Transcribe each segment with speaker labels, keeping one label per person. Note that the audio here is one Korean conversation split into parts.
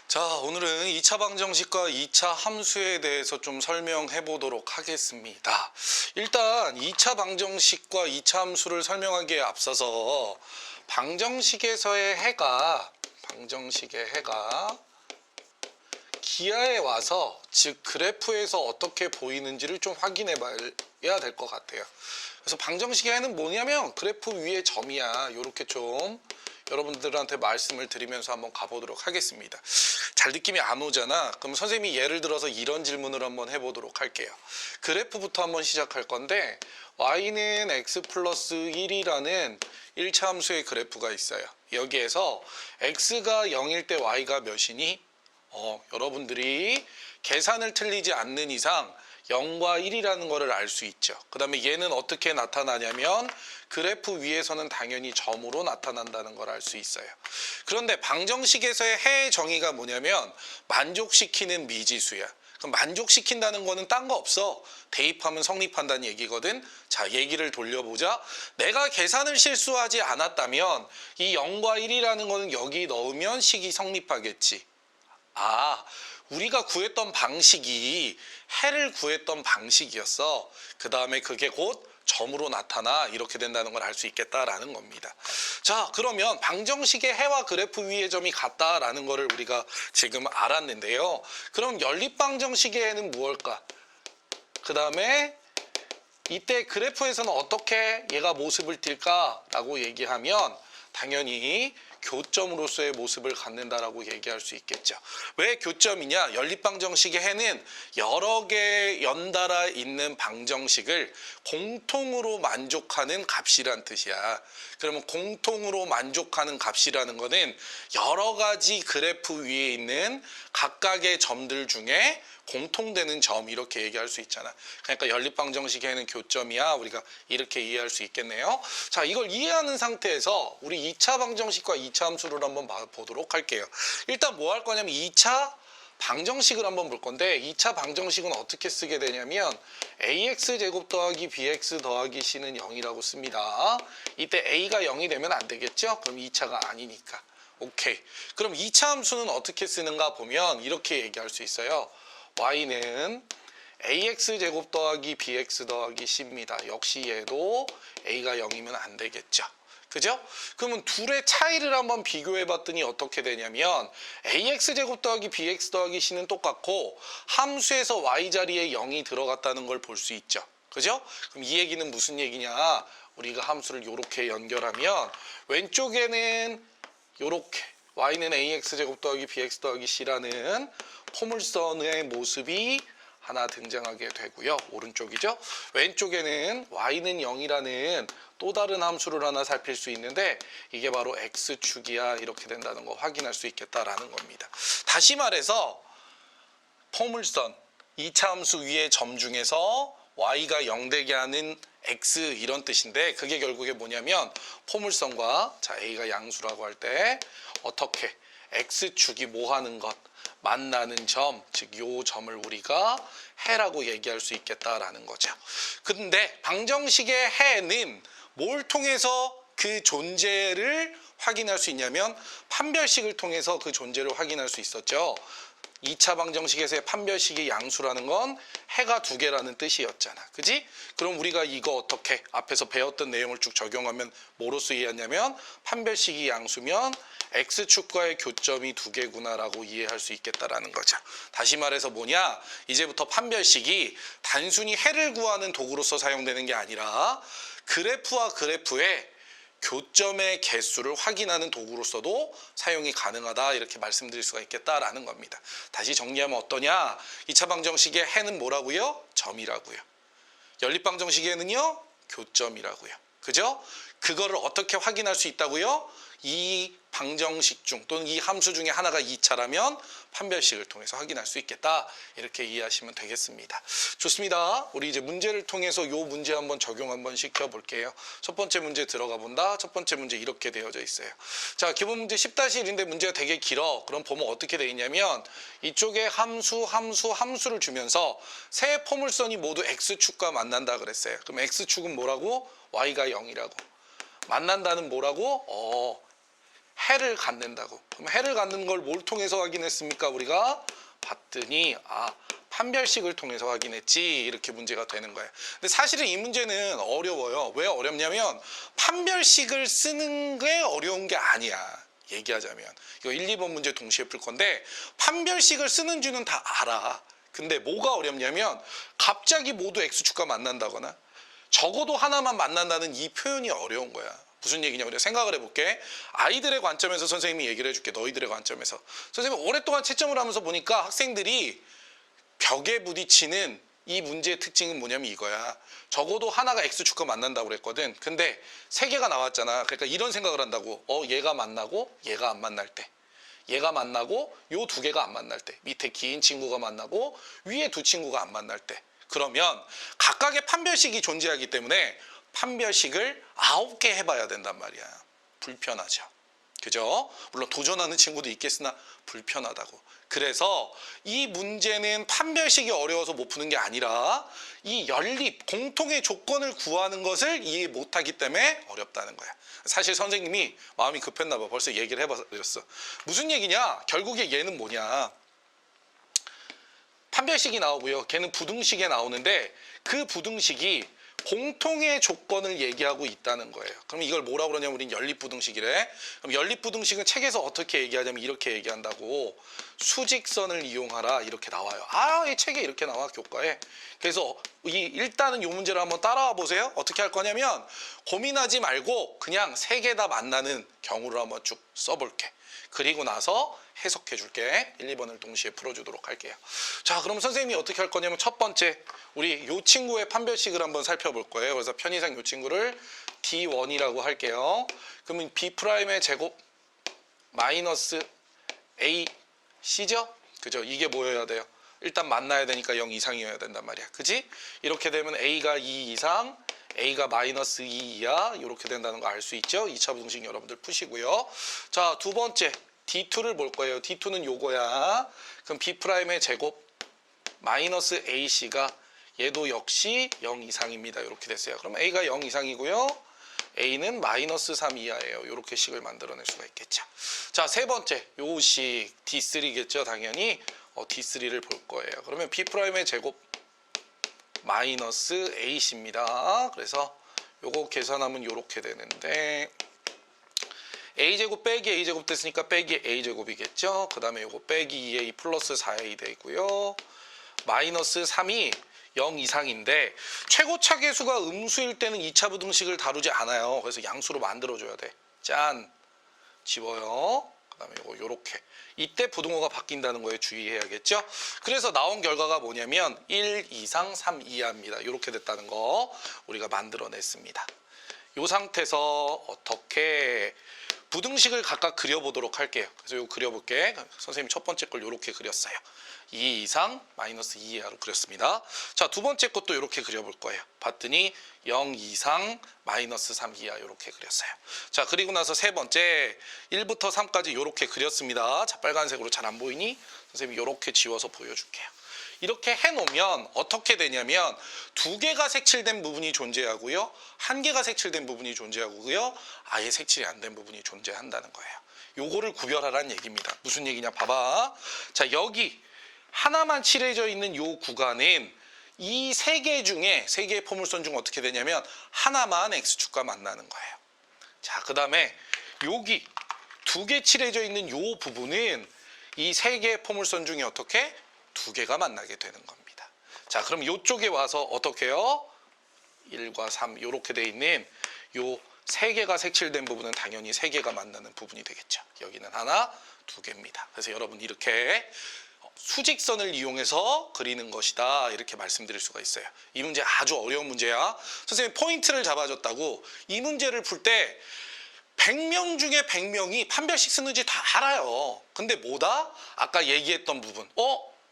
Speaker 1: 자, 오늘은 2차 방정식과 2차 함수에 대해서 좀 설명해 보도록 하겠습니다. 일단 2차 방정식과 2차 함수를 설명하기에 앞서서 방정식의 해가 기하에 와서, 즉 그래프에서 어떻게 보이는지를 좀 확인해 봐야 될 것 같아요. 그래서 방정식의 해는 뭐냐면 그래프 위에 점이야. 이렇게 좀 여러분들한테 말씀을 드리면서 한번 가보도록 하겠습니다. 잘 느낌이 안 오잖아. 그럼 선생님이 예를 들어서 이런 질문을 한번 해보도록 할게요. 그래프부터 한번 시작할 건데 y는 x 플러스 1이라는 1차 함수의 그래프가 있어요. 여기에서 x가 0일 때 y가 몇이니? 여러분들이 계산을 틀리지 않는 이상 0과 1이라는 거를 알 수 있죠. 그 다음에 얘는 어떻게 나타나냐면 그래프 위에서는 당연히 점으로 나타난다는 걸 알 수 있어요. 그런데 방정식에서의 해의 정의가 뭐냐면 만족시키는 미지수야. 그럼 만족시킨다는 거는 딴 거 없어. 대입하면 성립한다는 얘기거든. 자, 얘기를 돌려보자. 내가 계산을 실수하지 않았다면 이 0과 1이라는 거는 여기 넣으면 식이 성립하겠지. 우리가 구했던 방식이 해를 구했던 방식이었어. 그 다음에 그게 곧 점으로 나타나 이렇게 된다는 걸 알 수 있겠다라는 겁니다. 자, 그러면 방정식의 해와 그래프 위의 점이 같다라는 거를 우리가 지금 알았는데요. 그럼 연립방정식의 해는 무엇일까? 그 다음에 이때 그래프에서는 어떻게 얘가 모습을 띌까라고 얘기하면 당연히 교점으로서의 모습을 갖는다라고 얘기할 수 있겠죠. 왜 교점이냐? 연립방정식의 해는 여러 개 연달아 있는 방정식을 공통으로 만족하는 값이란 뜻이야. 그러면 공통으로 만족하는 값이라는 거는 여러 가지 그래프 위에 있는 각각의 점들 중에 공통되는 점, 이렇게 얘기할 수 있잖아. 그러니까 연립방정식에는 교점이야. 우리가 이렇게 이해할 수 있겠네요. 자, 이걸 이해하는 상태에서 우리 2차 방정식과 2차 함수를 한번 보도록 할게요. 일단 뭐 할 거냐면 2차 방정식을 한번 볼 건데 2차 방정식은 어떻게 쓰게 되냐면 ax제곱 더하기 bx 더하기 c는 0이라고 씁니다. 이때 a가 0이 되면 안 되겠죠? 그럼 2차가 아니니까. 오케이. 그럼 2차 함수는 어떻게 쓰는가 보면 이렇게 얘기할 수 있어요. y는 ax제곱 더하기 bx 더하기 c입니다. 역시 얘도 a가 0이면 안 되겠죠. 그죠? 그러면 둘의 차이를 한번 비교해 봤더니 어떻게 되냐면 ax제곱 더하기 bx 더하기 c는 똑같고 함수에서 y 자리에 0이 들어갔다는 걸 볼 수 있죠. 그죠? 그럼 이 얘기는 무슨 얘기냐? 우리가 함수를 이렇게 연결하면 왼쪽에는 이렇게 y는 ax제곱 더하기 bx 더하기 c라는 포물선의 모습이 하나 등장하게 되고요. 오른쪽이죠. 왼쪽에는 y는 0이라는 또 다른 함수를 하나 살필 수 있는데 이게 바로 x축이야. 이렇게 된다는 거 확인할 수 있겠다라는 겁니다. 다시 말해서 포물선 2차 함수 위의 점 중에서 y가 0 되게 하는 x 이런 뜻인데 그게 결국에 뭐냐면 포물선과 자 a가 양수라고 할 때 어떻게 x축이 뭐 하는 것 만나는 점, 즉 요 점을 우리가 해라고 얘기할 수 있겠다라는 거죠. 근데 방정식의 해는 뭘 통해서 그 존재를 확인할 수 있냐면 판별식을 통해서 그 존재를 확인할 수 있었죠. 2차 방정식에서의 판별식이 양수라는 건 해가 두 개라는 뜻이었잖아. 그지? 그럼 우리가 이거 어떻게 앞에서 배웠던 내용을 쭉 적용하면 뭐로써 이해하냐면 판별식이 양수면 x축과의 교점이 두 개구나라고 이해할 수 있겠다라는 거죠. 다시 말해서 뭐냐? 이제부터 판별식이 단순히 해를 구하는 도구로서 사용되는 게 아니라 그래프와 그래프의 교점의 개수를 확인하는 도구로서도 사용이 가능하다 이렇게 말씀드릴 수가 있겠다라는 겁니다. 다시 정리하면 어떠냐? 2차 방정식의 해는 뭐라고요? 점이라고요. 연립방정식에는요? 교점이라고요. 그죠? 그거를 어떻게 확인할 수 있다고요? 이 방정식 중 또는 이 함수 중에 하나가 2차라면 판별식을 통해서 확인할 수 있겠다. 이렇게 이해하시면 되겠습니다. 좋습니다. 우리 이제 문제를 통해서 이 문제 한번 적용 한번 시켜볼게요. 첫 번째 문제 들어가 본다. 첫 번째 문제 이렇게 되어져 있어요. 자, 기본 문제 10-1인데 문제가 되게 길어. 그럼 보면 어떻게 돼 있냐면 이쪽에 함수를 주면서 세 포물선이 모두 x축과 만난다 그랬어요. 그럼 x축은 뭐라고? y가 0이라고. 만난다는 뭐라고? 해를 갖는다고. 그럼 해를 갖는 걸 뭘 통해서 확인했습니까? 우리가 봤더니 판별식을 통해서 확인했지, 이렇게 문제가 되는 거예요. 근데 사실은 이 문제는 어려워요. 왜 어렵냐면 판별식을 쓰는 게 어려운 게 아니야. 얘기하자면 이거 1, 2번 문제 동시에 풀 건데 판별식을 쓰는 줄은 다 알아. 근데 뭐가 어렵냐면 갑자기 모두 X축과 만난다거나 적어도 하나만 만난다는 이 표현이 어려운 거야. 무슨 얘기냐면 생각을 해볼게. 아이들의 관점에서 선생님이 얘기를 해줄게. 너희들의 관점에서. 선생님이 오랫동안 채점을 하면서 보니까 학생들이 벽에 부딪히는 이 문제의 특징은 뭐냐면 이거야. 적어도 하나가 X축과 만난다고 그랬거든. 근데 세 개가 나왔잖아. 그러니까 이런 생각을 한다고. 얘가 만나고 얘가 안 만날 때. 얘가 만나고 요 두 개가 안 만날 때. 밑에 긴 친구가 만나고 위에 두 친구가 안 만날 때. 그러면 각각의 판별식이 존재하기 때문에 판별식을 9개 해봐야 된단 말이야. 불편하죠. 그죠? 물론 도전하는 친구도 있겠으나 불편하다고. 그래서 이 문제는 판별식이 어려워서 못 푸는 게 아니라 이 연립, 공통의 조건을 구하는 것을 이해 못하기 때문에 어렵다는 거야. 사실 선생님이 마음이 급했나 봐. 벌써 얘기를 해버렸어. 무슨 얘기냐? 결국에 얘는 뭐냐? 판별식이 나오고요. 걔는 부등식에 나오는데 그 부등식이 공통의 조건을 얘기하고 있다는 거예요. 그럼 이걸 뭐라고 그러냐면 우린 연립부등식이래. 그럼 연립부등식은 책에서 어떻게 얘기하냐면 이렇게 얘기한다고. 수직선을 이용하라 이렇게 나와요. 이 책에 이렇게 나와, 교과에. 그래서 일단은 이 문제를 한번 따라와 보세요. 어떻게 할 거냐면 고민하지 말고 그냥 세 개 다 만나는 경우를 한번 쭉 써볼게. 그리고 나서 해석해 줄게. 1, 2번을 동시에 풀어주도록 할게요. 자, 그럼 선생님이 어떻게 할 거냐면 첫 번째, 우리 요 친구의 판별식을 한번 살펴볼 거예요. 그래서 편의상 요 친구를 D1이라고 할게요. 그러면 B'의 제곱 마이너스 AC죠? 그죠? 이게 뭐여야 돼요? 일단 만나야 되니까 0 이상이어야 된단 말이야. 그지? 이렇게 되면 A가 2 이상, A가 마이너스 2 이하 이렇게 된다는 거 알 수 있죠? 2차 부등식 여러분들 푸시고요. 자, 두 번째 D2를 볼 거예요. D2는 요거야. 그럼 B'의 제곱 마이너스 AC가 얘도 역시 0 이상입니다. 이렇게 됐어요. 그럼 A가 0 이상이고요. A는 마이너스 3 이하예요. 이렇게 식을 만들어낼 수가 있겠죠. 자, 세 번째 요 식 D3겠죠. 당연히 D3를 볼 거예요. 그러면 B'의 제곱 마이너스 AC입니다. 그래서 요거 계산하면 요렇게 되는데 A제곱 빼기 A제곱 됐으니까 빼기 A제곱이겠죠. 그 다음에 요거 빼기 2A 플러스 4A 되고요. 마이너스 3이 0 이상인데 최고차 계수가 음수일 때는 2차 부등식을 다루지 않아요. 그래서 양수로 만들어줘야 돼. 짠! 집어요. 그 다음에 요거 요렇게. 이때 부등호가 바뀐다는 거에 주의해야겠죠. 그래서 나온 결과가 뭐냐면 1 이상 3 이하입니다. 이렇게 됐다는 거 우리가 만들어냈습니다. 이 상태에서 어떻게 부등식을 각각 그려보도록 할게요. 그래서 이거 그려볼게. 선생님이 첫 번째 걸 이렇게 그렸어요. 2 이상 마이너스 2 이하로 그렸습니다. 자, 두 번째 것도 이렇게 그려볼 거예요. 봤더니 0 이상 마이너스 3 이하 이렇게 그렸어요. 자, 그리고 나서 세 번째 1부터 3까지 이렇게 그렸습니다. 자, 빨간색으로 잘 안 보이니? 선생님이 이렇게 지워서 보여줄게요. 이렇게 해놓으면 어떻게 되냐면 두 개가 색칠된 부분이 존재하고요. 한 개가 색칠된 부분이 존재하고요. 아예 색칠이 안 된 부분이 존재한다는 거예요. 요거를 구별하라는 얘기입니다. 무슨 얘기냐 봐봐. 자, 여기 하나만 칠해져 있는 요 구간은 이 세 개 중에 세 개의 포물선 중 어떻게 되냐면 하나만 X축과 만나는 거예요. 자, 그 다음에 여기 두 개 칠해져 있는 요 부분은 이 세 개의 포물선 중에 어떻게? 두 개가 만나게 되는 겁니다. 자, 그럼 이쪽에 와서 어떻게 해요? 1과 3 이렇게 돼 있는 요 세 개가 색칠된 부분은 당연히 세 개가 만나는 부분이 되겠죠. 여기는 하나, 두 개입니다. 그래서 여러분 이렇게 수직선을 이용해서 그리는 것이다 이렇게 말씀드릴 수가 있어요. 이 문제 아주 어려운 문제야. 선생님 포인트를 잡아줬다고 이 문제를 풀 때 100명 중에 100명이 판별식 쓰는지 다 알아요. 근데 뭐다? 아까 얘기했던 부분.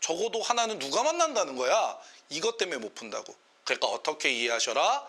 Speaker 1: 적어도 하나는 누가 만난다는 거야. 이것 때문에 못 푼다고. 그러니까 어떻게 이해하셔라?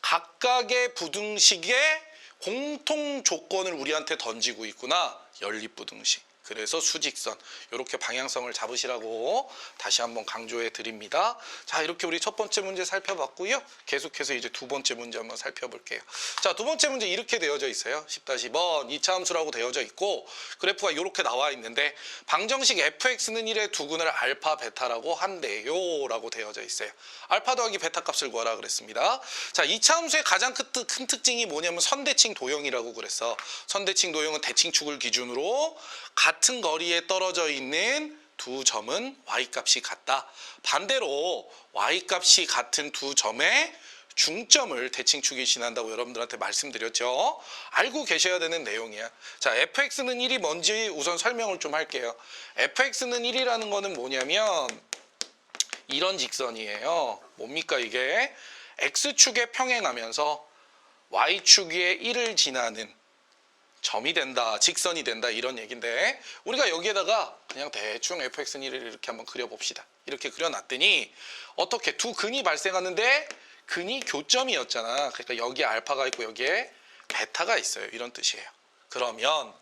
Speaker 1: 각각의 부등식의 공통 조건을 우리한테 던지고 있구나. 연립부등식. 그래서 수직선. 이렇게 방향성을 잡으시라고 다시 한번 강조해 드립니다. 자, 이렇게 우리 첫 번째 문제 살펴봤고요. 계속해서 이제 두 번째 문제 한번 살펴볼게요. 자, 두 번째 문제 이렇게 되어져 있어요. 10-번 2차 함수라고 되어져 있고 그래프가 이렇게 나와 있는데 방정식 fx는 1의 두근을 알파 베타라고 한대요 라고 되어져 있어요. 알파 더하기 베타 값을 구하라 그랬습니다. 자, 2차 함수의 가장 큰 특징이 뭐냐면 선대칭 도형이라고 그랬어. 선대칭 도형은 대칭축을 기준으로 같은 거리에 떨어져 있는 두 점은 y값이 같다. 반대로 y값이 같은 두 점의 중점을 대칭축이 지난다고 여러분들한테 말씀드렸죠. 알고 계셔야 되는 내용이야. 자, fx는 1이 뭔지 우선 설명을 좀 할게요. fx는 1이라는 거는 뭐냐면 이런 직선이에요. 뭡니까 이게? x축에 평행하면서 y축 위에 1을 지나는 점이 된다, 직선이 된다 이런 얘기인데 우리가 여기에다가 그냥 대충 fx는 1을 이렇게 한번 그려봅시다. 이렇게 그려놨더니 어떻게 두 근이 발생하는데 근이 교점이었잖아. 그러니까 여기에 알파가 있고 여기에 베타가 있어요. 이런 뜻이에요. 그러면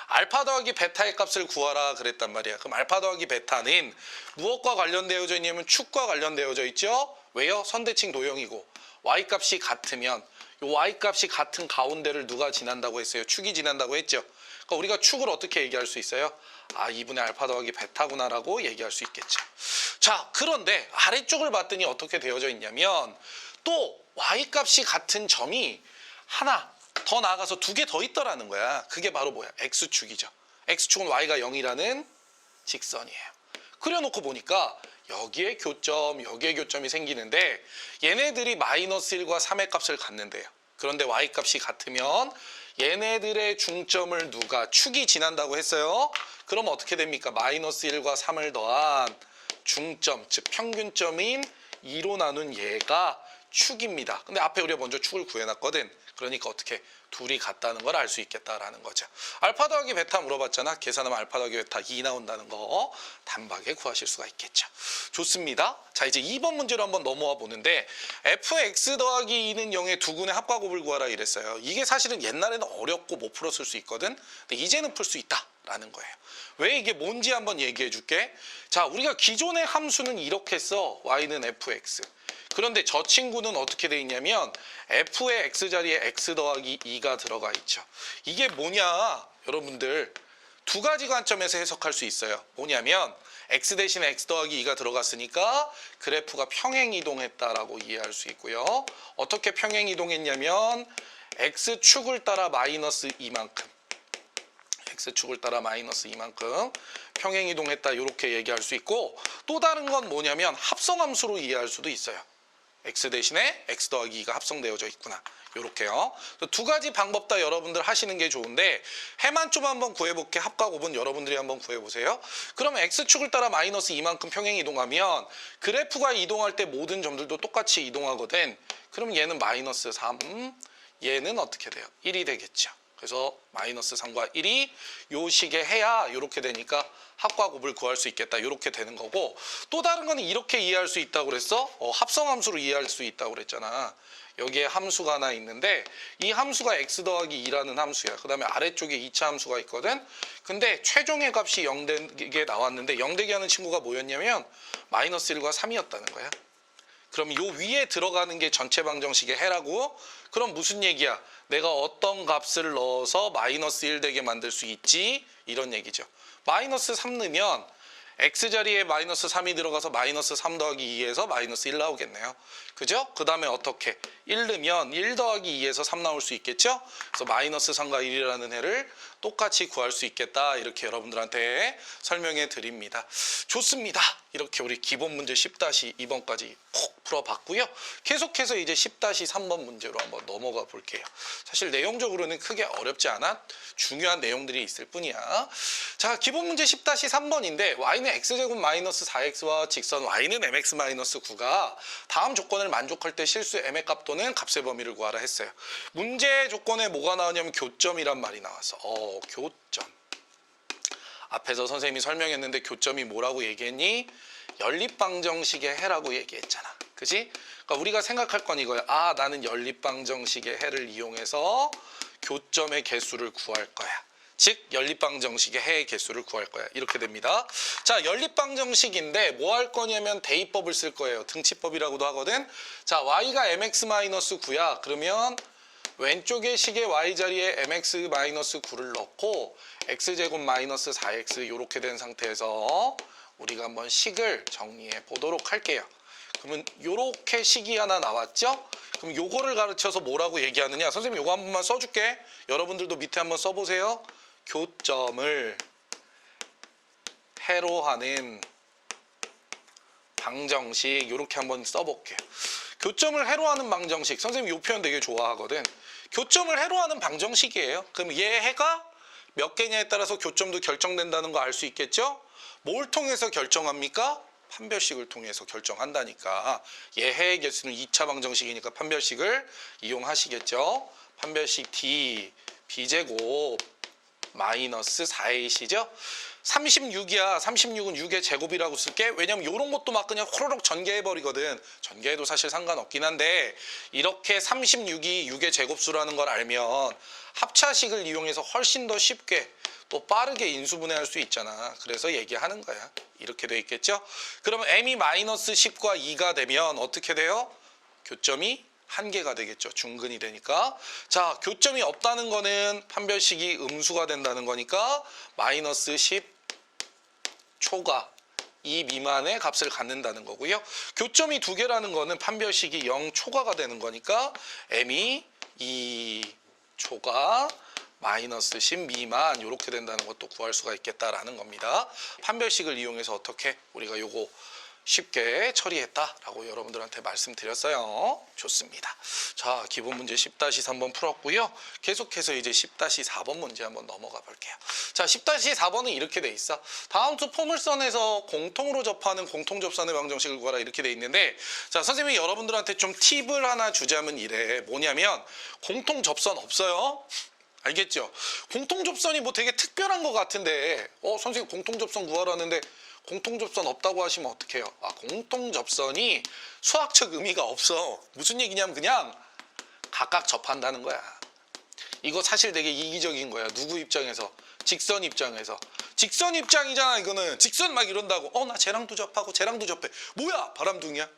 Speaker 1: 알파 더하기 베타의 값을 구하라 그랬단 말이야. 그럼 알파 더하기 베타는 무엇과 관련되어져 있냐면 축과 관련되어져 있죠. 왜요? 선대칭 도형이고 y값이 같으면 이 y값이 같은 가운데를 누가 지난다고 했어요? 축이 지난다고 했죠. 그러니까 우리가 축을 어떻게 얘기할 수 있어요? 아, 2분의 알파 더하기 베타구나라고 얘기할 수 있겠죠. 자, 그런데 아래쪽을 봤더니 어떻게 되어져 있냐면 또 y값이 같은 점이 하나 더 나아가서 두 개 더 있더라는 거야. 그게 바로 뭐야? x축이죠. x축은 y가 0이라는 직선이에요. 그려놓고 보니까 여기에 교점, 여기에 교점이 생기는데 얘네들이 마이너스 1과 3의 값을 갖는데요. 그런데 y값이 같으면 얘네들의 중점을 누가 축이 지난다고 했어요. 그럼 어떻게 됩니까? 마이너스 1과 3을 더한 중점, 즉 평균점인 2로 나눈 얘가 축입니다. 근데 앞에 우리가 먼저 축을 구해놨거든. 그러니까 어떻게 둘이 같다는 걸 알 수 있겠다라는 거죠. 알파 더하기 베타 물어봤잖아. 계산하면 알파 더하기 베타 2 나온다는 거 단박에 구하실 수가 있겠죠. 좋습니다. 자, 이제 2번 문제로 한번 넘어와 보는데 fx 더하기 2는 0의 두 근의 합과 곱을 구하라 이랬어요. 이게 사실은 옛날에는 어렵고 못 풀었을 수 있거든. 근데 이제는 풀 수 있다라는 거예요. 왜 이게 뭔지 한번 얘기해 줄게. 자, 우리가 기존의 함수는 이렇게 써. y는 fx. 그런데 저 친구는 어떻게 돼 있냐면 f의 x자리에 x 더하기 2가 들어가 있죠. 이게 뭐냐? 여러분들 두 가지 관점에서 해석할 수 있어요. 뭐냐면 x 대신에 x 더하기 2가 들어갔으니까 그래프가 평행이동했다라고 이해할 수 있고요. 어떻게 평행이동했냐면 x축을 따라 마이너스 2만큼 x축을 따라 마이너스 2만큼 평행이동했다 이렇게 얘기할 수 있고 또 다른 건 뭐냐면 합성함수로 이해할 수도 있어요. x 대신에 x 더하기 2가 합성되어져 있구나. 요렇게요. 두 가지 방법 다 여러분들 하시는 게 좋은데 해만 좀 한번 구해볼게. 합과 곱은 여러분들이 한번 구해보세요. 그러면 x축을 따라 마이너스 2만큼 평행 이동하면 그래프가 이동할 때 모든 점들도 똑같이 이동하거든. 그럼 얘는 마이너스 3, 얘는 어떻게 돼요? 1이 되겠죠. 그래서 마이너스 3과 1이 요 식에 해야 이렇게 되니까 합과 곱을 구할 수 있겠다. 이렇게 되는 거고 또 다른 거는 이렇게 이해할 수 있다고 그랬어. 합성함수로 이해할 수 있다고 그랬잖아. 여기에 함수가 하나 있는데 이 함수가 x 더하기 2라는 함수야. 그 다음에 아래쪽에 2차 함수가 있거든. 근데 최종의 값이 0 되게 나왔는데 0 되게 하는 친구가 뭐였냐면 마이너스 1과 3이었다는 거야. 그럼 요 위에 들어가는 게 전체 방정식의 해라고? 그럼 무슨 얘기야? 내가 어떤 값을 넣어서 마이너스 1 되게 만들 수 있지? 이런 얘기죠. 마이너스 3 넣으면 x자리에 마이너스 3이 들어가서 마이너스 3 더하기 2에서 마이너스 1 나오겠네요. 그죠? 그 다음에 어떻게? 1 넣으면 1 더하기 2에서 3 나올 수 있겠죠? 그래서 마이너스 3과 1이라는 해를 똑같이 구할 수 있겠다. 이렇게 여러분들한테 설명해 드립니다. 좋습니다. 이렇게 우리 기본 문제 10-2번까지 콕 풀어봤고요. 계속해서 이제 10-3번 문제로 한번 넘어가 볼게요. 사실 내용적으로는 크게 어렵지 않아 중요한 내용들이 있을 뿐이야. 자, 기본 문제 10-3번인데 y는 x제곱 마이너스 4x와 직선 y는 mx 마이너스 9가 다음 조건을 만족할 때 실수 m의 값 또는 값의 범위를 구하라 했어요. 문제 조건에 뭐가 나오냐면 교점이란 말이 나왔어. 교점. 앞에서 선생님이 설명했는데 교점이 뭐라고 얘기했니? 연립방정식의 해라고 얘기했잖아. 그지? 그러니까 우리가 생각할 건 이거야. 아, 나는 연립방정식의 해를 이용해서 교점의 개수를 구할 거야. 즉 연립방정식의 해의 개수를 구할 거야. 이렇게 됩니다. 자, 연립방정식인데 뭐 할 거냐면 대입법을 쓸 거예요. 등치법이라고도 하거든. 자, y가 mx-9야. 그러면 왼쪽의 식의 y 자리에 mx-9를 넣고 x제곱 마이너스 4x 이렇게 된 상태에서 우리가 한번 식을 정리해 보도록 할게요. 그러면 요렇게 식이 하나 나왔죠? 그럼 요거를 가르쳐서 뭐라고 얘기하느냐? 선생님 요거 한 번만 써줄게. 여러분들도 밑에 한번 써보세요. 교점을 해로 하는 방정식 요렇게 한번 써볼게요. 교점을 해로 하는 방정식. 선생님 요 표현 되게 좋아하거든. 교점을 해로 하는 방정식이에요. 그럼 얘 해가 몇 개냐에 따라서 교점도 결정된다는 거 알 수 있겠죠? 뭘 통해서 결정합니까? 판별식을 통해서 결정한다니까. 얘 해의 개수는 2차 방정식이니까 판별식을 이용하시겠죠? 판별식 D B제곱 마이너스 4A시죠? 36이야. 36은 6의 제곱이라고 쓸게. 왜냐면 이런 것도 막 그냥 호로록 전개해버리거든. 전개해도 사실 상관없긴 한데 이렇게 36이 6의 제곱수라는 걸 알면 합차식을 이용해서 훨씬 더 쉽게 또 빠르게 인수분해할 수 있잖아. 그래서 얘기하는 거야. 이렇게 돼 있겠죠? 그러면 m이 마이너스 10과 2가 되면 어떻게 돼요? 교점이 1개가 되겠죠. 중근이 되니까. 자, 교점이 없다는 거는 판별식이 음수가 된다는 거니까 마이너스 10 초과 2 미만의 값을 갖는다는 거고요. 교점이 2개라는 거는 판별식이 0 초과가 되는 거니까 m이 2 초과 마이너스 10 미만 이렇게 된다는 것도 구할 수가 있겠다라는 겁니다. 판별식을 이용해서 어떻게 우리가 요거 쉽게 처리했다라고 여러분들한테 말씀드렸어요. 좋습니다. 자, 기본 문제 10-3번 풀었고요. 계속해서 이제 10-4번 문제 한번 넘어가 볼게요. 자, 10-4번은 이렇게 돼 있어. 다음 주 포물선에서 공통으로 접하는 공통접선의 방정식을 구하라 이렇게 돼 있는데, 자, 선생님이 여러분들한테 좀 팁을 하나 주자면 이래. 뭐냐면 공통접선 없어요. 알겠죠? 공통접선이 뭐 되게 특별한 것 같은데 선생님 공통접선 구하라는데 공통접선 없다고 하시면 어떡해요? 아, 공통접선이 수학적 의미가 없어. 무슨 얘기냐면 그냥 각각 접한다는 거야. 이거 사실 되게 이기적인 거야. 누구 입장에서? 직선 입장에서. 직선 입장이잖아. 이거는 직선 막 이런다고 나 쟤랑도 접하고 쟤랑도 접해. 뭐야? 바람둥이야?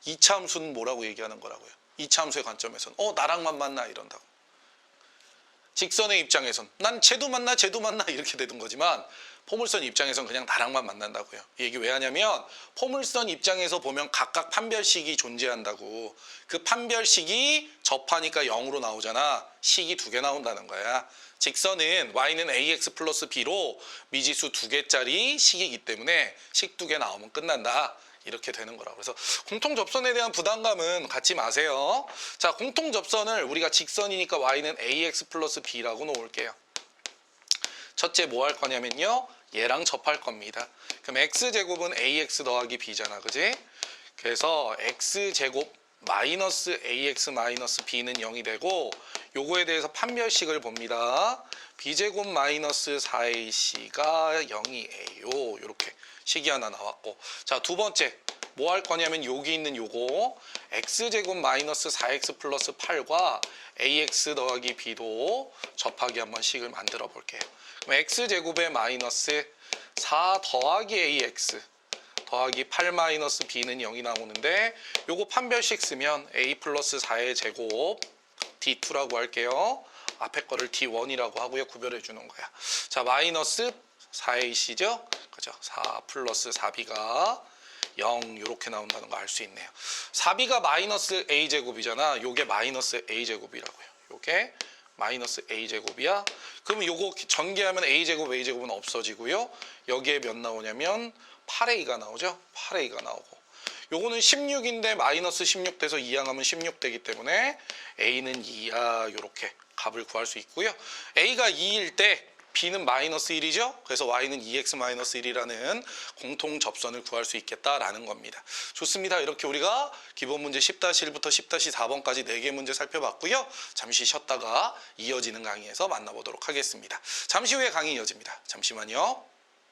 Speaker 1: 이차함수는 뭐라고 얘기하는 거라고요? 이차함수의 관점에서는 나랑만 만나 이런다고. 직선의 입장에선 난 쟤도 만나 쟤도 만나 이렇게 되는 거지만 포물선 입장에선 그냥 나랑만 만난다고요. 이 얘기 왜 하냐면 포물선 입장에서 보면 각각 판별식이 존재한다고. 그 판별식이 접하니까 0으로 나오잖아. 식이 2개 나온다는 거야. 직선은 y는 ax 플러스 b로 미지수 2개짜리 식이기 때문에 식 2개 나오면 끝난다. 이렇게 되는 거라고. 그래서 공통접선에 대한 부담감은 갖지 마세요. 자, 공통접선을 우리가 직선이니까 y는 ax 플러스 b라고 놓을게요. 첫째 뭐 할 거냐면요. 얘랑 접할 겁니다. 그럼 x제곱은 ax 더하기 b잖아. 그지? 그래서 x제곱 마이너스 ax 마이너스 b는 0이 되고 요거에 대해서 판별식을 봅니다. b제곱 마이너스 4ac가 0이에요. 이렇게 식이 하나 나왔고, 자, 두 번째 뭐 할 거냐면 여기 있는 요거 x제곱 마이너스 4x 플러스 8과 ax 더하기 b도 접하기 한번 식을 만들어 볼게요. 그럼 x제곱에 마이너스 4 더하기 ax 더하기 8 마이너스 b는 0이 나오는데 요거 판별식 쓰면 a 플러스 4의 제곱 d2라고 할게요. 앞에 거를 d1이라고 하고요. 구별해 주는 거야. 자, 마이너스 4ac죠? 그죠? 4 플러스 4b가 0 이렇게 나온다는 거 알 수 있네요. 4b가 마이너스 a제곱이잖아. 요게 마이너스 a제곱이라고요. 요게 마이너스 a제곱이야. 그러면 요거 전개하면 a제곱 a제곱은 없어지고요. 여기에 몇 나오냐면 8a가 나오죠. 8a가 나오고 요거는 16인데 마이너스 16 돼서 이항하면 16 되기 때문에 a는 2야. 요렇게 값을 구할 수 있고요. a가 2일 때 b는 마이너스 1이죠. 그래서 y는 2x 마이너스 1이라는 공통 접선을 구할 수 있겠다라는 겁니다. 좋습니다. 이렇게 우리가 기본 문제 10-1부터 10-4번까지 4개 문제 살펴봤고요. 잠시 쉬었다가 이어지는 강의에서 만나보도록 하겠습니다. 잠시 후에 강의 이어집니다. 잠시만요.